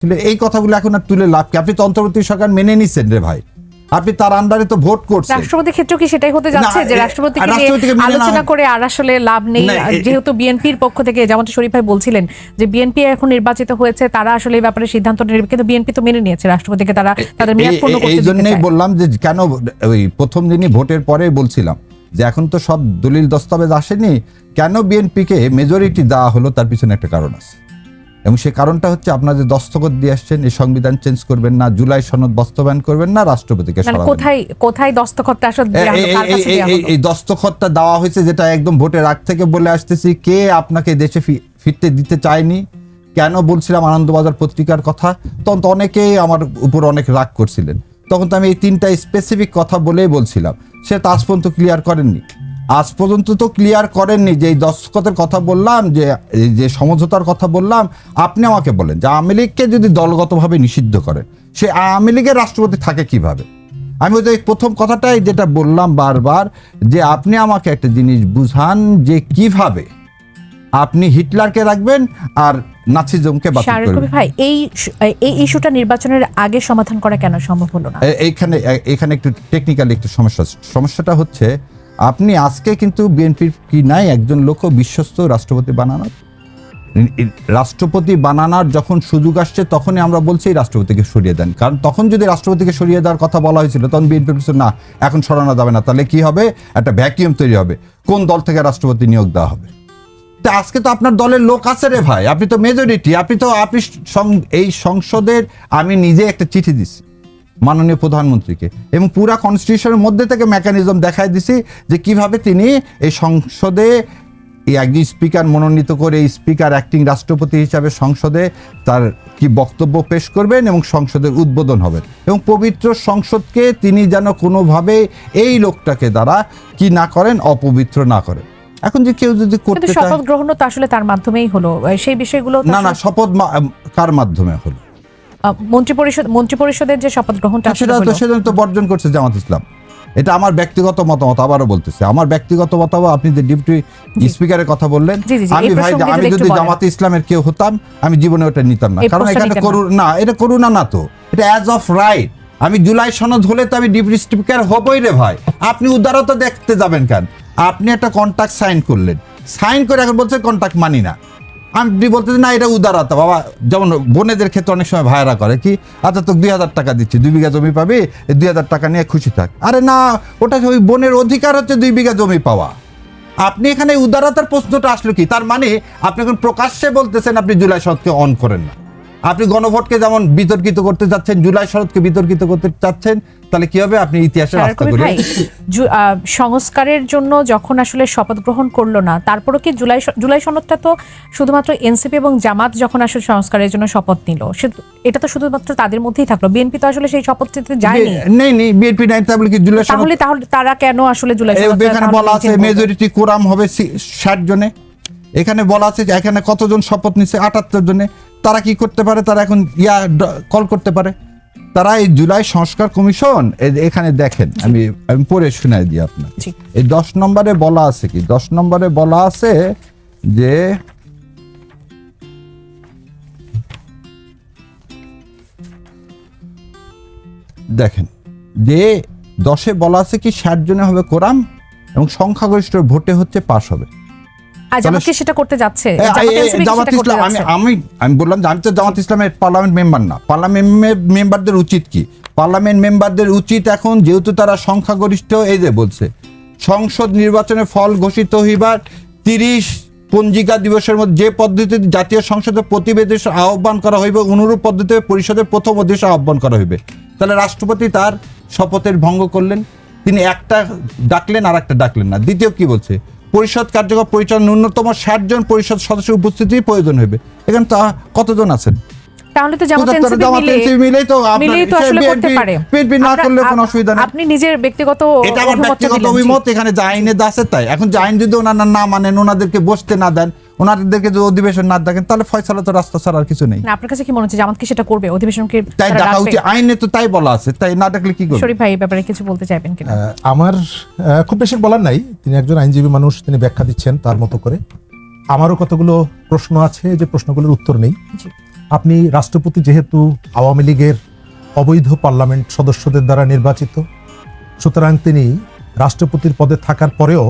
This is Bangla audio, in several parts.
এই কথাগুলো এখন আর তুলে লাভ কি? আপনি তো অন্তর্বর্তী সরকার মেনে নিচ্ছেন রে ভাই, আপনি তার আন্ডারে তো ভোট করছেন। রাষ্ট্রপতির ক্ষেত্রে কি সেটাই হতে যাচ্ছে যে রাষ্ট্রপতিকে আলোচনা করে আর আসলে লাভ নেই? যেহেতু বিএনপির পক্ষ থেকে যেমনটা শরীফ ভাই বলছিলেন যে বিএনপি এখন নির্বাচিত হয়েছে, তারা আসলে এই ব্যাপারে সিদ্ধান্ত নেবে, কিন্তু বিএনপি তো মেনে নিয়েছে রাষ্ট্রপতিকে তারা তাদের মেয়াদ পূর্ণ করতে দিতে চায়। এই জন্যই বললাম যে কেন ওই প্রথম দিনই ভোটের পরে বলছিলাম যে এখন তো সব দলিল দস্তাবেজ আসেনি, কেন বিএনপিকে মেজরিটি দেওয়া হলো তার পিছনে একটা কারণ আছে, এবং সেই কারণটা হচ্ছে আপনাদের দস্তখত দিয়ে আসছেন এই সংবিধান চেঞ্জ করবেন না, জুলাই সনদ বাস্তবায়ন করবেন না, রাষ্ট্রপতিকে সরাবেন। কোথায় দস্তখতটা আসলে এই দস্তখতটা দেওয়া হয়েছে যেটা একদম ভোটের আগ থেকে বলে আসতেছি, কে আপনাকে দেশে ফিরতে দিতে চায়নি, কেন বলছিলাম আনন্দবাজার পত্রিকার কথা, তখন তো অনেকেই আমার উপর অনেক রাগ করছিলেন, তখন তো আমি এই তিনটা স্পেসিফিক কথা বলেই বলছিলাম, সে তো আজ পর্যন্ত ক্লিয়ার করেননি। আজ পর্যন্ত তো ক্লিয়ার করেননি যে এই দস্তখতের কথা বললাম, যে সমঝোতার কথা বললাম, আপনি আমাকে বলেন যে আওয়ামী লীগকে যদি দলগতভাবে নিষিদ্ধ করেন, সে আওয়ামী লীগের রাষ্ট্রপতি থাকে কিভাবে? আমি ওই প্রথম কথাটাই যেটা বললাম বারবার, যে আপনি আমাকে একটা জিনিস বুঝান যে কিভাবে আপনি হিটলারকে রাখবেন আর নাৎসিজমকে বাতিল করবেন। ভাই এই ইস্যুটা নির্বাচনের আগে সমাধান করা কেন সম্ভব হলো না? এখানে একটু টেকনিক্যালি একটু সমস্যাটা হচ্ছে, আপনি আজকে কিন্তু বিএনপির কি নাই একজন লোক বিশ্বস্ত রাষ্ট্রপতি বানানোর যখন সুযোগ আসছে তখনই আমরা বলছি রাষ্ট্রপতিকে সরিয়ে দেন, কারণ তখন যদি রাষ্ট্রপতিকে সরিয়ে দেওয়ার কথা বলা হয়েছিল তখন বিএনপির কিছু না, এখন সরানো যাবে না, তাহলে কি হবে? একটা ভ্যাকিউম তৈরি হবে, কোন দল থেকে রাষ্ট্রপতি নিয়োগ দেওয়া হবে? তা আজকে তো আপনার দলের লোক আছে রে ভাই, আপনি তো মেজরিটি, আপনি এই সংসদের, আমি নিজে একটা চিঠি দিচ্ছি মাননীয় প্রধানমন্ত্রীকে, এবং পুরা কনস্টিটিউশনের মধ্যে থেকে মেকানিজম দেখাই দিছি যে কিভাবে তিনি এই সংসদে একজন স্পিকার মনোনীত করে এই স্পিকার অ্যাক্টিং রাষ্ট্রপতি হিসাবে সংসদে তার কি বক্তব্য পেশ করবেন এবং সংসদের উদ্বোধন হবেন, এবং পবিত্র সংসদকে তিনি যেন কোনোভাবে এই লোকটাকে দ্বারা কি না করেন, অপবিত্র না করেন। এখন যে কেউ যদি করতে চায়, শপথ গ্রহণ তো আসলে তার মাধ্যমেই হলো, সেই বিষয়গুলো না শপথ কার মাধ্যমে হলো? মন্ত্রী পরিষদের যে শপথ গ্রহণটা সেটা তো বর্জন করছে জামাত ইসলাম। এটা আমার ব্যক্তিগত মতামত, আবারও বলতেছি আমার ব্যক্তিগত মতামত। আপনি যে ডিপটি স্পিকারের কথা বললেন, আমি যদি জামাত ইসলামের কেউ হতাম আমি জীবনে ওটা নিতাম না, কারণ এখানে এটা করুণা না তো, এটা অ্যাজ অফ রাইট। আমি জুলাই সনদ হলে তো আমি ডিপটি স্পিকার হবই রে ভাই, আপনি উদারতা দেখতে যাবেন কেন? আপনি একটা কন্ট্রাক্ট সাইন করলেন, সাইন করে এখন বলছেন কন্ট্রাক্ট মানি না, আমি বলতে না এটা উদারতা বাবা। যেমন বোনেদের ক্ষেত্রে অনেক সময় ভাইয়েরা করে কি, আচ্ছা তো 2000 টাকা দিচ্ছি, 2 বিঘা জমি পাবি, 2000 টাকা নিয়ে খুশি থাক। আরে না, ওটা ওই বোনের অধিকার হচ্ছে 2 বিঘা জমি পাওয়া। আপনি এখানে উদারতার প্রশ্নটা আসলো কি? তার মানে আপনি এখন প্রকাশ্যে বলতেছেন আপনি জুলাই সনদকে অন করেন না, আপনি গণভোটকে যেমন বিতর্কিত করতে চাচ্ছেন, জুলাই সনদকে বিতর্কিত করতে চাচ্ছেন, তাহলে কি হবে? আপনি ইতিহাসে রাস্তা করে সংস্কারের জন্য যখন আসলে শপথ গ্রহণ করলো না, তারপরও কি জুলাই সনদটা তো শুধুমাত্র এনসিপি এবং জামাত যখন আসলে সংস্কারের জন্য শপথ নিল, এটা তো শুধুমাত্র তাদের মধ্যেই থাকলো, বিএনপি তো আসলে সেই শপথ নিতে যায়নি। নেই বিএনপি নাই, তাহলে কি জুলাই সনদ? তাহলে তারা কেন আসলে জুলাই সনদ? এখানে বলা আছে মেজরিটি কোরাম হবে 60 জনে, এখানে বলা আছে এখানে কতজন শপথ নিচ্ছে? 78 জনে। তারা কি করতে পারে? তারা এখন কল করতে পারে, তারা এই জুলাই সংস্কার কমিশন, এখানে দেখেন আমি পড়ে শোনাই দিই আপনার। এই 10 নম্বরে বলা আছে কি? 10 নম্বরে বলা আছে যে দেখেন যে 10-এ বলা আছে কি 60 জনে হবে কোরাম এবং সংখ্যাগরিষ্ঠ ভোটে হচ্ছে পাস হবে। সেটা করতে যাচ্ছে জামাত ইসলাম। আমি বললাম যে আমি তো জামাত ইসলামের পার্লামেন্ট মেম্বার না। পার্লামেন্ট মেম্বারদের উচিত কি? পার্লামেন্ট মেম্বারদের উচিত এখন, যেহেতু তারা সংখ্যাগরিষ্ঠ, এই যে বলছে সংসদ নির্বাচনের ফল ঘোষিত হইবার 30 পঞ্জিকা দিবসের মধ্যে যে পদ্ধতিতে জাতীয় সংসদের প্রতিবেদন আহ্বান করা হইবে, অনুরূপ পদ্ধতিতে পরিষদের প্রথম অধিবেশন আহ্বান করা হইবে। তাহলে রাষ্ট্রপতি তার শপথের ভঙ্গ করলেন, তিনি একটা ডাকলেন আর একটা ডাকলেন না। দ্বিতীয় কি বলছে? পরিষদ কার্যকর পরিচালনা ন্যূনতম 60 জন পরিষদ সদস্যের উপস্থিতি প্রয়োজন হবে। এখানে তো কতজন আছেন? তাহলে তো মিলেই তো আসলে করতে পারে, বিএনপি না করলে কোনো অসুবিধা নেই। আপনি নিজের ব্যক্তিগত, এটা আমার ব্যক্তিগত অভিমত, এখানে যে আইনে আছে তাই। এখন যে আইন যদি ওনারা না মানেন, ওনাদেরকে বসতে না দেন, ওনাদেরকে যদি অধিবেশন না দেখেন, তাহলে ফয়সালা তো রাস্তা ছাড়া আর কিছু নেই। আপনার কাছে কি মনে হচ্ছে জামাত কি সেটা করবে? অধিবেশনকে তাই ডাকা উচিত, আইনে তো তাই বলা আছে, তাই না ডাকলে কি করবে? শরীফ ভাই এই ব্যাপারে কিছু বলতে চাইবেন কিনা? আমার খুব বেশি বলার নাই, তিনি একজন আইনজীবী মানুষ, তিনি ব্যাখ্যা দিচ্ছেন তার মতো করে। আমারও কতগুলো প্রশ্ন আছে, যে প্রশ্নগুলোর উত্তর নেই। আপনি রাষ্ট্রপতি যেহেতু আওয়ামী লীগের অবৈধ পার্লামেন্ট সদস্যদের দ্বারা নির্বাচিত, সুতরাং তিনি রাষ্ট্রপতির পদে থাকার পরেও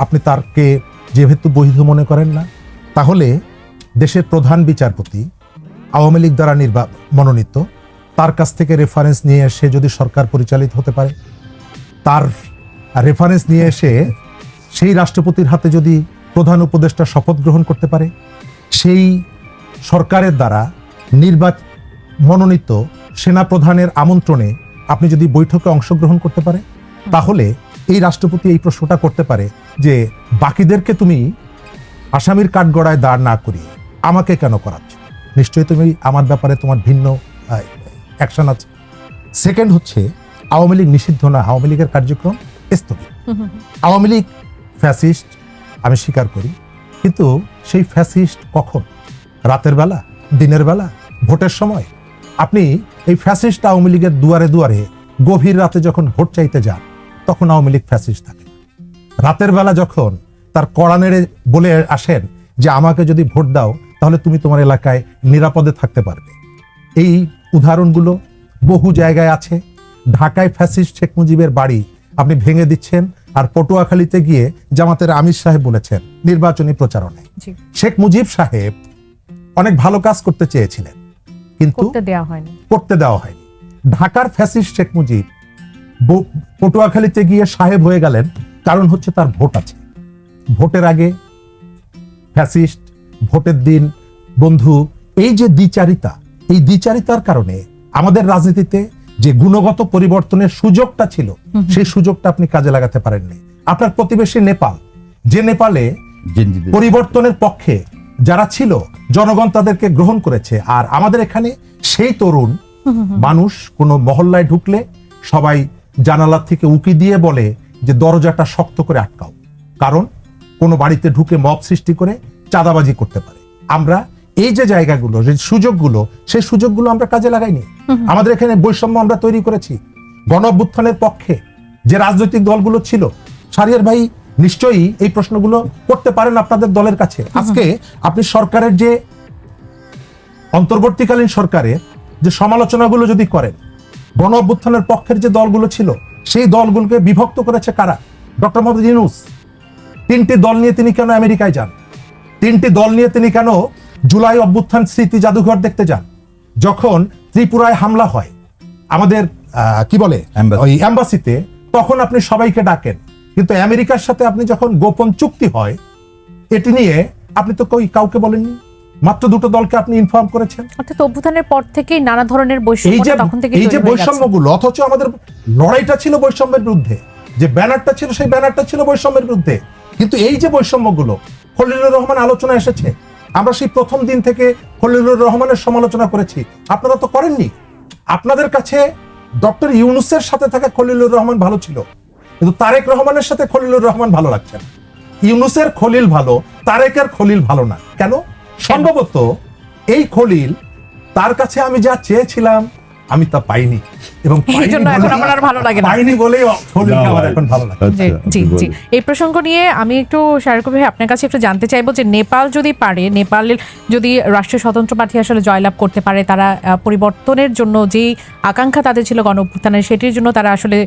আপনি তারকে যেহেতু বৈধ মনে করেন না, তাহলে দেশের প্রধান বিচারপতি আওয়ামী লীগ দ্বারা মনোনীত, তার কাছ থেকে রেফারেন্স নিয়ে এসে যদি সরকার পরিচালিত হতে পারে, তার রেফারেন্স নিয়ে এসে সেই রাষ্ট্রপতির হাতে যদি প্রধান উপদেষ্টা শপথ গ্রহণ করতে পারে, সেই সরকারের দ্বারা মনোনীত সেনাপ্রধানের আমন্ত্রণে আপনি যদি বৈঠকে অংশগ্রহণ করতে পারে, তাহলে এই রাষ্ট্রপতি এই প্রশ্নটা করতে পারে যে বাকিদেরকে তুমি আসামির কাঠগড়ায় দাঁড় না করিয়ে আমাকে কেন করাচ্ছ? নিশ্চয়ই তুমি আমার ব্যাপারে তোমার ভিন্ন অ্যাকশন আছে। সেকেন্ড হচ্ছে, আওয়ামী লীগ নিষিদ্ধ না, আওয়ামী লীগের কার্যক্রম স্থগিত। আওয়ামী লীগ ফ্যাসিস্ট, আমি স্বীকার করি, কিন্তু সেই ফ্যাসিস্ট কখন? রাতের বেলা, দিনের বেলা, ভোটের সময়? আপনি এই ফ্যাসিস্ট আওয়ামী লীগের দুয়ারে দুয়ারে গভীর রাতে যখন ভোট চাইতে যান, তখন আওয়ামী লীগ ফ্যাসিস্ট থাকে। রাতের বেলা যখন তার কড়া নেড়ে বলে আসেন যে আমাকে যদি ভোট দাও তাহলে তুমি তোমার এলাকায় নিরাপদে থাকতে পারবে, এই উদাহরণগুলো বহু জায়গায় আছে। ঢাকায় ফ্যাসিস্ট শেখ মুজিবের বাড়ি আপনি ভেঙে দিচ্ছেন, আর পটুয়াখালীতে গিয়ে জামাতের আমির সাহেব বলেছেন নির্বাচনী প্রচারণায় শেখ মুজিব সাহেব অনেক ভালো কাজ করতে চেয়েছিলেন, কিন্তু করতে দেওয়া হয়নি। ঢাকার ফ্যাসিস্ট শেখ মুজিব পটুয়াখালীতে গিয়ে সাহেব হয়ে গেলেন, কারণ হচ্ছে তার ভোট আছে। ভোটের আগে ফ্যাসিস্ট, ভোটের দিন বন্ধু, এই যে দ্বিচারিতা, এই দ্বিচারিতার কারণে আমাদের রাজনীতিতে যে গুণগত পরিবর্তনের সুযোগটা ছিল, সেই সুযোগটা আপনি কাজে লাগাতে পারেননি। আপনার প্রতিবেশী নেপাল, যে নেপালে পরিবর্তনের পক্ষে যারা ছিল, জনগণ তাদেরকে গ্রহণ করেছে, আর আমাদের এখানে সেই তরুণ মানুষ কোনো মহল্লায় ঢুকলে সবাই জানালা থেকে উকি দিয়ে বলে যে দরজাটা শক্ত করে আটকাও, কারণ কোনো বাড়িতে ঢুকে মব সৃষ্টি করে চাঁদাবাজি করতে পারে। আমরা এই যে জায়গাগুলো, যে সুযোগগুলো, সেই সুযোগগুলো আমরা কাজে লাগাইনি। আমাদের এখানে বৈষম্য আমরা তৈরি করেছি। গণ অভ্যুত্থানের পক্ষে যে রাজনৈতিক দলগুলো ছিল, শাহরিয়ার ভাই নিশ্চয়ই এই প্রশ্নগুলো করতে পারেন আপনাদের দলের কাছে। আজকে আপনি সরকারের যে অন্তর্বর্তীকালীন সরকারের যে সমালোচনাগুলো যদি করেন, গণ অভ্যুত্থানের পক্ষের যে দলগুলো ছিল, সেই দলগুলোকে বিভক্ত করেছে কারা? ডক্টর মোহাম্মদ ইউনূস। 3টি দল নিয়ে তিনি কেন আমেরিকায় যান? 3টি দল নিয়ে তিনি কেন জুলাই অভ্যুত্থান স্মৃতি জাদুঘর দেখতে যান? যখন ত্রিপুরায় হামলা হয় আমাদের কি বলে ওই এম্বাসিতে, তখন আপনি সবাইকে ডাকেন, কিন্তু আমেরিকার সাথে আপনি যখন গোপন চুক্তি হয় এটি নিয়ে আপনি তো কাউকে বলেননি, মাত্র 2টো দলকে আপনি ইনফর্ম করেছেন। অর্থাৎ অভ্যুত্থানের পর থেকেই নানা ধরনের বৈষম্য তখন থেকে এই যে বৈষম্যগুলো, অথচ আমাদের লড়াইটা ছিল বৈষম্যের বিরুদ্ধে, যে ব্যানারটা ছিল সেই ব্যানারটা ছিল বৈষম্যের বিরুদ্ধে। কিন্তু এই যে বৈষম্যগুলো, খলিলুর রহমান আলোচনা এসেছে, আমরা সেই প্রথম দিন থেকে খলিলুর রহমানের সমালোচনা করেছি, আপনারা তো করেননি। আপনাদের কাছে ডক্টর ইউনূসের সাথে থাকা খলিলুর রহমান ভালো ছিল, কিন্তু তারেক রহমানের সাথে খলিলুর রহমান ভালো লাগছে না। ইউনূসের খলিল ভালো, তারেকের খলিল ভালো না। কেন? সম্ভবত এই খলিল, তার কাছে আমি যা চেয়েছিলাম আমি তা পাইনি, এবং পাইনি বলেই খলিলকে আমার এখন ভালো লাগে। জি জি, এই প্রসঙ্গ নিয়ে আমি একটু শাহরিয়ার ভাই আপনার কাছে একটু জানতে চাইবো যে নেপাল যদি পারে, নেপালের যদি রাষ্ট্রীয় স্বতন্ত্র প্রার্থী আসলে জয়লাভ করতে পারে, তারা পরিবর্তনের জন্য যেই আকাঙ্ক্ষা তাদের ছিল গণ অভ্যুত্থানের, সেটির জন্য তারা আসলে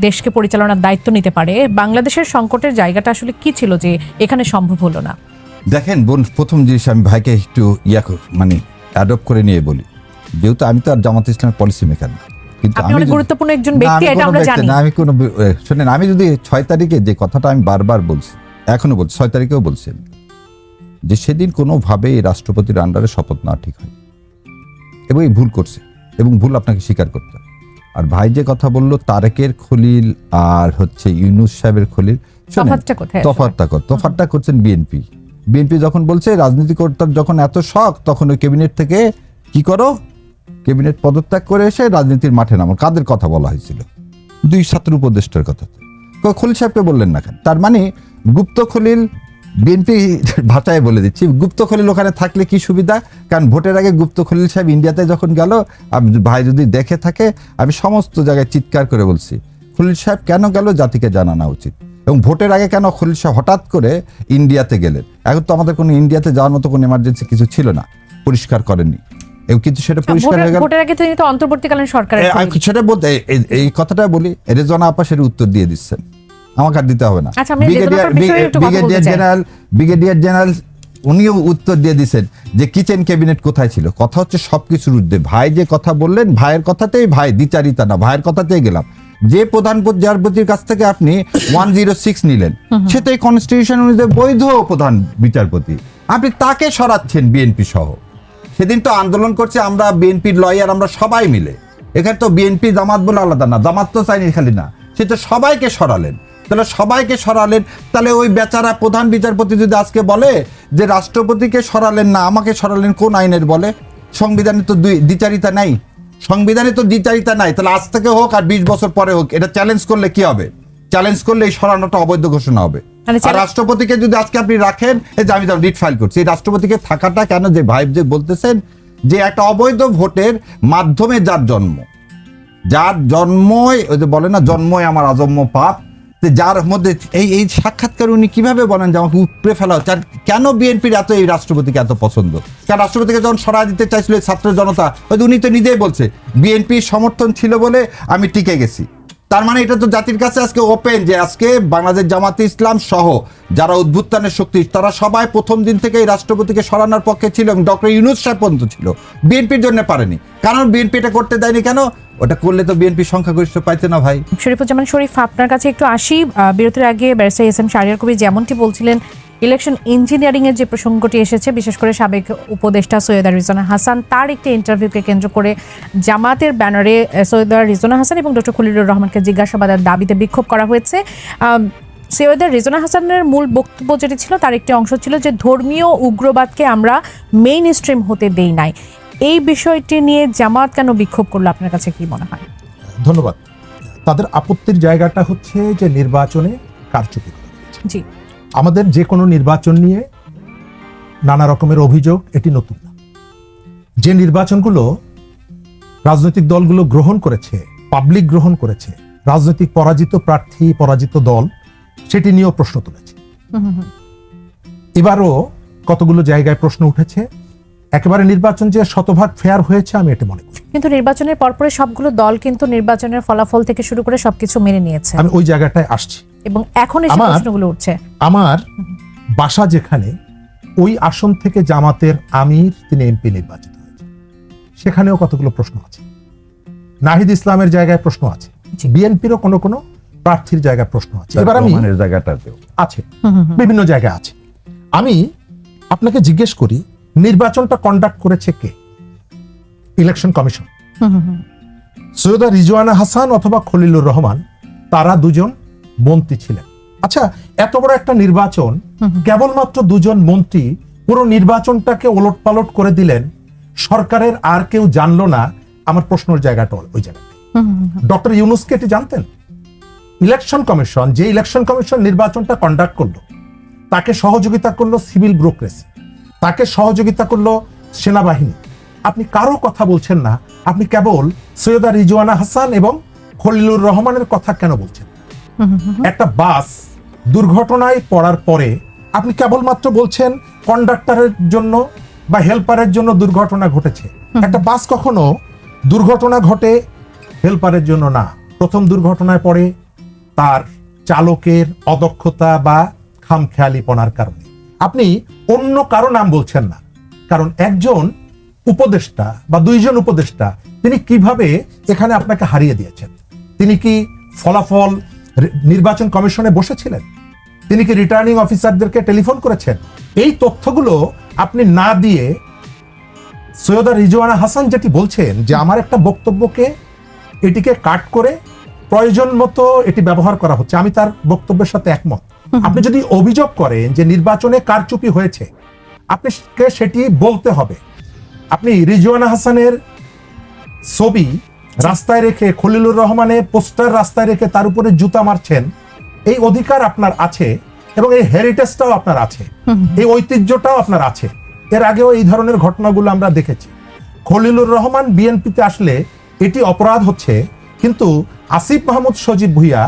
দেশকে পরিচালনার দায়িত্ব নিতে পারে, বাংলাদেশের সংকটের জায়গাটা আসলে কি ছিল যে এখানে সম্ভব হলো না? দেখেন বোন, প্রথম জিনিস আমি ভাইকে একটু মানে অ্যাডপ্ট করে নিয়ে বলি, যেহেতু আমি তো আর জামাত ইসলামের পলিসি মেকার না, কিন্তু আমি গুরুত্বপূর্ণ একজন ব্যক্তি, এটা আমরা জানি না। আমি কোনো শুনেন, আমি যদি 6 তারিখে যে কথাটা আমি বারবার বলছি, এখনো বলছি, 6 তারিখেও বলছি, যে সেদিন কোনোভাবেই রাষ্ট্রপতির আন্ডারে শপথ না ঠিক হয়, এবং এই ভুল করছে, এবং ভুল আপনাকে স্বীকার করতে হবে। আর ভাই যে কথা বললো তারেকের খলিল আর হচ্ছে ইউনূস সাহেবের খলিল, তফাৎটা করছেন বিএনপি। বিএনপি যখন বলছে রাজনীতি কর্তার যখন এত শখ, তখন ওই ক্যাবিনেট থেকে কি করো, ক্যাবিনেট পদত্যাগ করে এসে রাজনীতির মাঠে নামো। কাদের কথা বলা হয়েছিল? 2 ছাত্র উপদেষ্টার কথা। খলিল সাহেবকে বললেন না কেন? তার মানে গুপ্ত খলিল, বিএনপি ভাষায় বলে দিচ্ছি, গুপ্ত খলিল ওখানে থাকলে কি সুবিধা? কারণ ভোটের আগে গুপ্ত খলিল সাহেব ইন্ডিয়াতে যখন গেল, ভাই যদি দেখে থাকে, আমি সমস্ত জায়গায় চিৎকার করে বলছি, খলিল সাহেব কেন গেল জাতিকে জানানো উচিত। এবং ভোটের আগে কেন খলিল সাহেব হঠাৎ করে ইন্ডিয়াতে গেলেন? এখন তো আমাদের কোনো ইন্ডিয়াতে যাওয়ার মতো কোনো এমার্জেন্সি কিছু ছিল না। পরিষ্কার করেননি, কিন্তু সেটা পরিষ্কার হয়ে গেল। ভোটের আগে তিনি তো অন্তর্বর্তীকালীন সরকারের সেটা বলতে এই কথাটা বলি, রেজওয়ানা আপা সেটা উত্তর দিয়ে দিচ্ছেন, আমাকে আর দিতে হবে না। আচ্ছা, আমি রেজওয়ানা আপার বিষয়ে একটু কথা বলতে চাই। ব্রিগেডিয়ার জেনারেল উনিও উত্তর দিয়ে দিচ্ছেন যে কিচেন ক্যাবিনেট কোথায় ছিল। কথা হচ্ছে সবকিছুর ঊর্ধ্বে। ভাই যে কথা বললেন, ভাইয়ের কথাতেই, ভাই দ্বিচারিতা না, ভাইয়ের কথাতেই গেলাম। যে প্রধান বিচারপতির কাছ থেকে আপনি 106 নিলেন, সে তো এই কনস্টিটিউশন অনুযায়ী বৈধ প্রধান বিচারপতি, আপনি তাকে সরাচ্ছেন বিএনপি সহ। সেদিন তো আন্দোলন করছে আমরা, বিএনপির লয়ার আমরা সবাই মিলে। এখানে তো বিএনপি জামাত বলে আলাদা না, জামাত তো চাইনি খালি না, সে তো সবাইকে সরালেন। তাহলে সবাইকে সরালেন, তাহলে ওই বেচারা প্রধান বিচারপতি যদি আজকে বলে যে রাষ্ট্রপতিকে সরালেন না, আমাকে সরালেন, কোন আইনের বলে? সংবিধানে তো দ্বিচারিতা নাই, সংবিধানে তো দ্বিচারিতা নাই। তাহলে আজ থেকে হোক আর 20 বছর পরে হোক, এটা চ্যালেঞ্জ করলে কি হবে? চ্যালেঞ্জ করলে এই সরানোটা অবৈধ ঘোষণা হবে। আর রাষ্ট্রপতিকে যদি আজকে আপনি রাখেন, এই যে আমি যেমন রিট ফাইল করছি, এই রাষ্ট্রপতিকে থাকাটা কেন, যে ভাই যে বলতেছেন যে একটা অবৈধ ভোটের মাধ্যমে যার জন্মই ওই যে বলে না, জন্মই আমার আজন্ম পাপ, যার মধ্যে এই সাক্ষাৎকার উনি কিভাবে বলেন যে আমাকে উপড়ে ফেলা হচ্ছে? আর কেন বিএনপির এত এই রাষ্ট্রপতিকে এত পছন্দ? কারণ রাষ্ট্রপতিকে যখন সরাই দিতে চাইছিল ছাত্র জনতা, উনি তো নিজেই বলছে বিএনপির সমর্থন ছিল বলে আমি টিকে গেছি। তার মানে এটা তো জাতির কাছে আজকে ওপেন যে আজকে বাংলাদেশ জামাতে ইসলাম সহ যারা উদ্ভুত্থানের শক্তি, তারা সবাই প্রথম দিন থেকে এই রাষ্ট্রপতিকে সরানোর পক্ষে ছিল, এবং ডক্টর ইউনূস সাহেব পর্যন্ত ছিল। বিএনপির জন্য পারেনি, কারণ বিএনপি এটা করতে দেয়নি। কেন? ওটা করলে তো বিএনপি সংখ্যাগরিষ্ঠ পাইতে না ভাই। শরীফুজ্জামান শরীফ, আপনার কাছে একটু আসি। বিরতির আগে barrister S M Shahriar Kabir যেমনটি বলছিলেন, ইলেকশন ইঞ্জিনিয়ারিং এর যে প্রসঙ্গটি এসেছে, বিশেষ করে সাবেক উপদেষ্টা সৈয়দা রিজওয়ানা হাসান, তার একটি ইন্টারভিউকে কেন্দ্র করে জামাতের ব্যানারে সৈয়দা রিজওয়ানা হাসান এবং ডক্টর খলিলুর রহমানকে জিজ্ঞাসাবাদের দাবিতে বিক্ষোভ করা হয়েছে। সৈয়দা রিজওয়ানা হাসানের মূল বক্তব্য যেটি ছিল, তার একটি অংশ ছিল যে ধর্মীয় উগ্রবাদকে আমরা মেইন স্ট্রিম হতে দেই নাই। এই বিষয়টি নিয়ে জামাত কেন বিক্ষোভ করলো, আপনার কাছে কি মনে হয়? ধন্যবাদ। তাদের আপত্তির জায়গাটা হচ্ছে যে নির্বাচনে কারচুপি করা হয়েছে। জি, আমাদের যে কোনো নির্বাচন নিয়ে নানা রকমের অভিযোগ, এটি নতুন না। যে নির্বাচনগুলো রাজনৈতিক দলগুলো গ্রহণ করেছে, পাবলিক গ্রহণ করেছে, রাজনৈতিক পরাজিত প্রার্থী, পরাজিত দল সেটি নিয়েও প্রশ্ন তুলেছে। এবারও কতগুলো জায়গায় প্রশ্ন উঠেছে। একেবারে নির্বাচন যে শতভাগ ফেয়ার হয়েছে আমি এটা মনে করি। কিন্তু নির্বাচনের পরপরই সবগুলো দল কিন্তু নির্বাচনের ফলাফল থেকে শুরু করে সবকিছু মেনে নিয়েছে। আমি ওই জায়গাটায় আসছি এবং এখন এই প্রশ্নগুলো উঠছে। আমার বাসা যেখানে, ওই আসন থেকে জামাতের আমির, তিনি এমপি নির্বাচিত হয়েছে, সেখানেও কতগুলো প্রশ্ন আছে। নাহিদ ইসলামের জায়গায় প্রশ্ন আছে, বিএনপিরও কোনো কোনো প্রার্থীর জায়গায় প্রশ্ন আছে। এবার আমি আছে বিভিন্ন জায়গায় আছে। আমি আপনাকে জিজ্ঞেস করি, নির্বাচনটা কন্ডাক্ট করেছে কে? Election commission. সৈয়দা রিজওয়ানা হাসান অথবা খলিলুর রহমান, তারা দুজন মন্ত্রী ছিলেন। আচ্ছা, এত বড় একটা নির্বাচন, কেবলমাত্র দুজন মন্ত্রী পুরো নির্বাচনটাকে ওলটপালট করে দিলেন, সরকারের আর কেউ জানলো না। আমার প্রশ্নের জায়গাটা ওই জায়গাটা। ডক্টর ইউনূসকে এটি জানতেন? ইলেকশন কমিশন, যে ইলেকশন কমিশন নির্বাচনটা কন্ডাক্ট করলো, তাকে সহযোগিতা করলো সিভিল ব্যুরোক্রেসি, তাকে সহযোগিতা করলো সেনাবাহিনী। আপনি কারো কথা বলছেন না, আপনি কেবল সৈয়দা রিজওয়ানা হাসান এবং খলিলুর রহমানের কথা কেন বলছেন? একটা বাস দুর্ঘটনায় পড়ার পরে আপনি কেবলমাত্র বলছেন কন্ডাক্টরের জন্য বা হেল্পারের জন্য দুর্ঘটনা ঘটেছে। একটা বাস কখনো দুর্ঘটনা ঘটে হেল্পারের জন্য না, প্রথম দুর্ঘটনায় পড়ে তার চালকের অদক্ষতা বা খামখেয়ালিপনার কারণে। আপনি অন্য কারো নাম বলছেন না, কারণ একজন উপদেষ্টা বা দুইজন উপদেষ্টা তিনি কিভাবে এখানে আপনাকে হারিয়ে দিয়েছেন। তিনি কি ফলাফল নির্বাচন কমিশনে বসেছিলেন? তিনি কি রিটার্নিং অফিসারদেরকে টেলিফোন করেছেন? এই তথ্যগুলো আপনি না দিয়ে সৈয়দা রিজওয়ানা হাসান যেটি বলছেন যে আমার একটা বক্তব্যকে এটিকে কাট করে প্রয়োজন মতো এটি ব্যবহার করা হচ্ছে, আমি তার বক্তব্যের সাথে একমত। আপনি যদি অভিযোগ করেন যে নির্বাচনে কারচুপি হয়েছে, আপনাকে সেটি বলতে হবে। আপনি রিজওয়ানা হাসানের ছবি রাস্তায় রেখে, খলিলুর রহমানের পোস্টার রাস্তায় রেখে তার উপরে জুতা মারছেন, এই অধিকার আপনার আছে এবং এই হেরিটেজটাও আপনার আছে, এই ঐতিহ্যটাও আপনার আছে। এর আগেও এই ধরনের ঘটনাগুলো আমরা দেখেছি। খলিলুর রহমান বিএনপিতে আসলে এটি অপরাধ হচ্ছে, কিন্তু আসিফ মাহমুদ সজীব ভুইয়া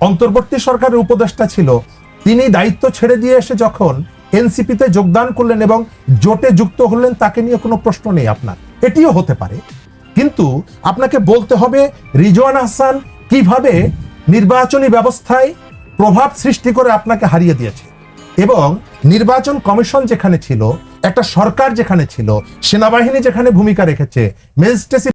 অন্তর্বর্তী সরকারের উপদেষ্টা ছিল, তিনি দায়িত্ব ছেড়ে দিয়ে এসে যখন এনসিপিতে যোগদান করলেন এবং জোটে যুক্ত হলেন, তাকে নিয়ে কোনো প্রশ্ন নেই আপনার, এটিও হতে পারে। কিন্তু আপনাকে বলতে হবে রিজওয়ান আহসান কিভাবে নির্বাচনী ব্যবস্থায় প্রভাব সৃষ্টি করে আপনাকে হারিয়ে দিয়েছে, এবং নির্বাচন কমিশন যেখানে ছিল, একটা সরকার যেখানে ছিল, সেনাবাহিনী যেখানে ভূমিকা রেখেছে, ম্যাজিস্ট্রেসি